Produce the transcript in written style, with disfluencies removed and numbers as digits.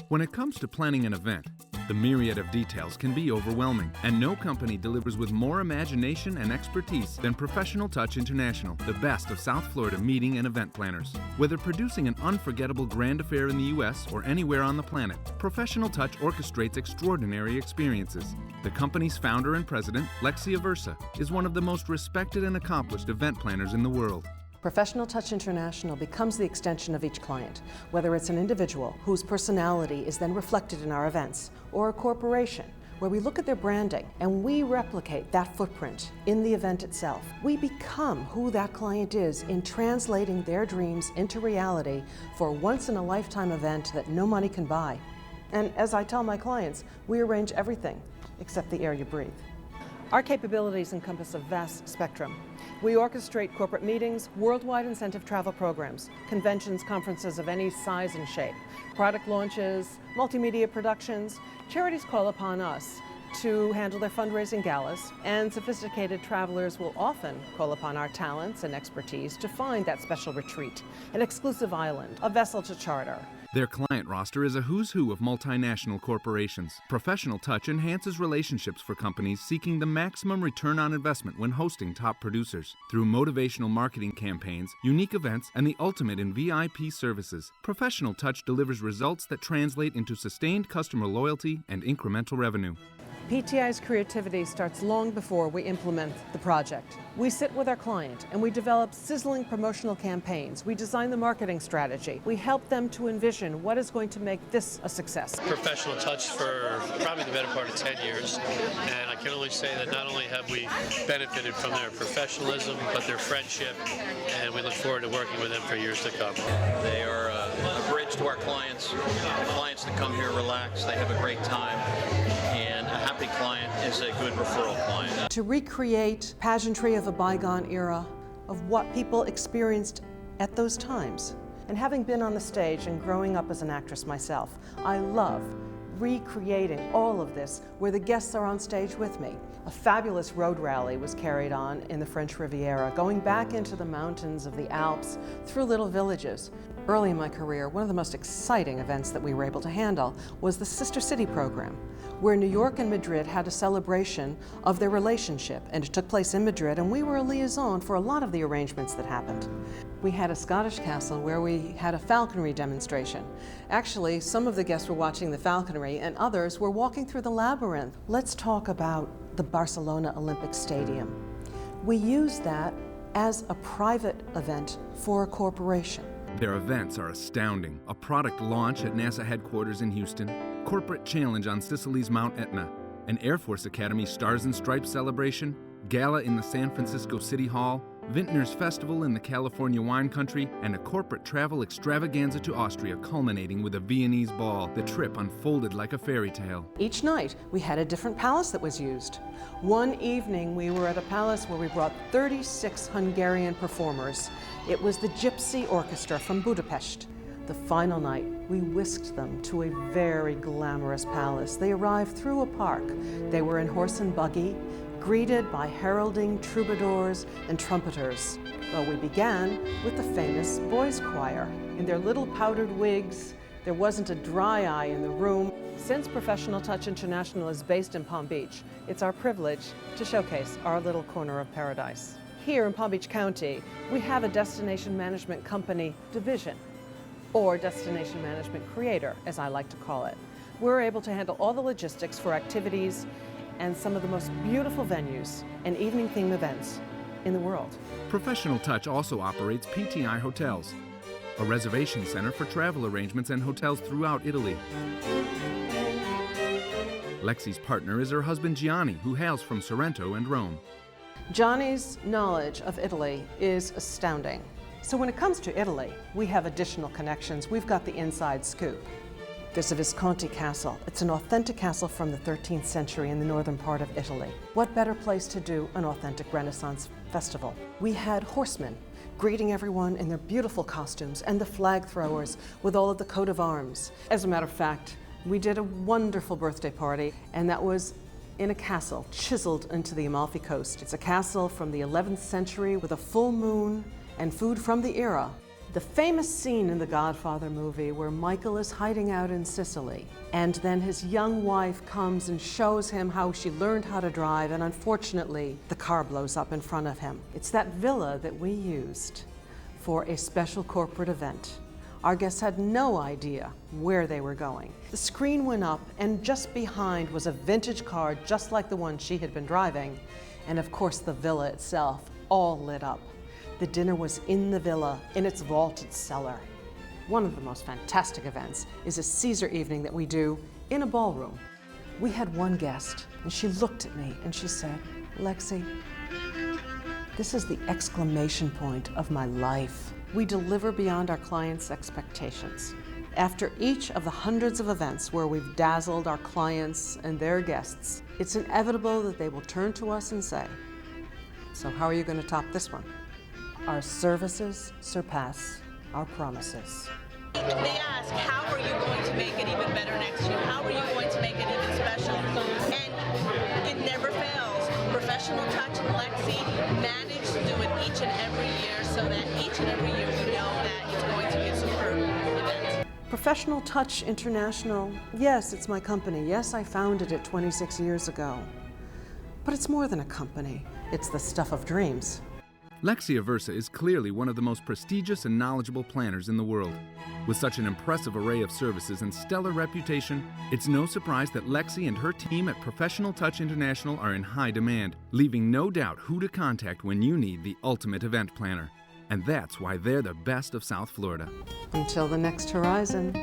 When it comes to planning an event, the myriad of details can be overwhelming, and no company delivers with more imagination and expertise than Professional Touch International, the best of South Florida meeting and event planners. Whether producing an unforgettable grand affair in the U.S. or anywhere on the planet, Professional Touch orchestrates extraordinary experiences. The company's founder and president, Lexye Aversa, is one of the most respected and accomplished event planners in the world. Professional Touch International becomes the extension of each client, whether it's an individual whose personality is then reflected in our events, or a corporation where we look at their branding and we replicate that footprint in the event itself. We become who that client is in translating their dreams into reality for a once-in-a-lifetime event that no money can buy. And as I tell my clients, we arrange everything except the air you breathe. Our capabilities encompass a vast spectrum. We orchestrate corporate meetings, worldwide incentive travel programs, conventions, conferences of any size and shape, product launches, multimedia productions. Charities call upon us to handle their fundraising galas, and sophisticated travelers will often call upon our talents and expertise to find that special retreat, an exclusive island, a vessel to charter. Their client roster is a who's who of multinational corporations. Professional Touch enhances relationships for companies seeking the maximum return on investment when hosting top producers. Through motivational marketing campaigns, unique events, and the ultimate in VIP services, Professional Touch delivers results that translate into sustained customer loyalty and incremental revenue. PTI's creativity starts long before we implement the project. We sit with our client and we develop sizzling promotional campaigns. We design the marketing strategy. We help them to envision what is going to make this a success. Professional Touch for probably the better part of 10 years, and I can only say that not only have we benefited from their professionalism, but their friendship, and we look forward to working with them for years to come. They are a bridge to our clients. Clients that come here relax, they have a great time, and a happy client is a good referral client. To recreate pageantry of a bygone era, of what people experienced at those times. And having been on the stage and growing up as an actress myself, I love recreating all of this where the guests are on stage with me. A fabulous road rally was carried on in the French Riviera, going back into the mountains of the Alps through little villages. Early in my career, one of the most exciting events that we were able to handle was the Sister City program, where New York and Madrid had a celebration of their relationship, and it took place in Madrid, and we were a liaison for a lot of the arrangements that happened. We had a Scottish castle where we had a falconry demonstration. Actually, some of the guests were watching the falconry and others were walking through the labyrinth. Let's talk about the Barcelona Olympic Stadium. We used that as a private event for a corporation. Their events are astounding. A product launch at NASA headquarters in Houston, corporate challenge on Sicily's Mount Etna, an Air Force Academy Stars and Stripes celebration, gala in the San Francisco City Hall, Vintner's Festival in the California wine country, and a corporate travel extravaganza to Austria culminating with a Viennese ball. The trip unfolded like a fairy tale. Each night, we had a different palace that was used. One evening, we were at a palace where we brought 36 Hungarian performers. It was the Gypsy Orchestra from Budapest. The final night, we whisked them to a very glamorous palace. They arrived through a park. They were in horse and buggy, greeted by heralding troubadours and trumpeters. Well, we began with the famous boys' choir. In their little powdered wigs, there wasn't a dry eye in the room. Since Professional Touch International is based in Palm Beach, it's our privilege to showcase our little corner of paradise. Here in Palm Beach County, we have a destination management company division, or destination management creator, as I like to call it. We're able to handle all the logistics for activities and some of the most beautiful venues and evening theme events in the world. Professional Touch also operates PTI Hotels, a reservation center for travel arrangements and hotels throughout Italy. Lexie's partner is her husband Gianni, who hails from Sorrento and Rome. Johnny's knowledge of Italy is astounding. So when it comes to Italy, we have additional connections. We've got the inside scoop. There's a Visconti castle. It's an authentic castle from the 13th century in the northern part of Italy. What better place to do an authentic Renaissance festival? We had horsemen greeting everyone in their beautiful costumes and the flag throwers with all of the coat of arms. As a matter of fact, we did a wonderful birthday party, and that was in a castle chiseled into the Amalfi Coast. It's a castle from the 11th century with a full moon and food from the era. The famous scene in the Godfather movie where Michael is hiding out in Sicily, and then his young wife comes and shows him how she learned how to drive, and unfortunately, the car blows up in front of him. It's that villa that we used for a special corporate event. Our guests had no idea where they were going. The screen went up, and just behind was a vintage car just like the one she had been driving, and of course the villa itself all lit up. The dinner was in the villa, in its vaulted cellar. One of the most fantastic events is a Caesar evening that we do in a ballroom. We had one guest, and she looked at me and she said, "Lexye, this is the exclamation point of my life. We deliver beyond our clients' expectations." After each of the hundreds of events where we've dazzled our clients and their guests, it's inevitable that they will turn to us and say, "So how are you going to top this one?" Our services surpass our promises. They ask, how are you going to make it even better next year? How are you going to make it even special? And it never fails. Professional Touch and Lexye manage to do it each and every year so that each and every year we know that it's going to be a superb event. Professional Touch International, yes, it's my company. Yes, I founded it 26 years ago. But it's more than a company. It's the stuff of dreams. Lexye Aversa is clearly one of the most prestigious and knowledgeable planners in the world. With such an impressive array of services and stellar reputation, it's no surprise that Lexye and her team at Professional Touch International are in high demand, leaving no doubt who to contact when you need the ultimate event planner. And that's why they're the best of South Florida. Until the next horizon.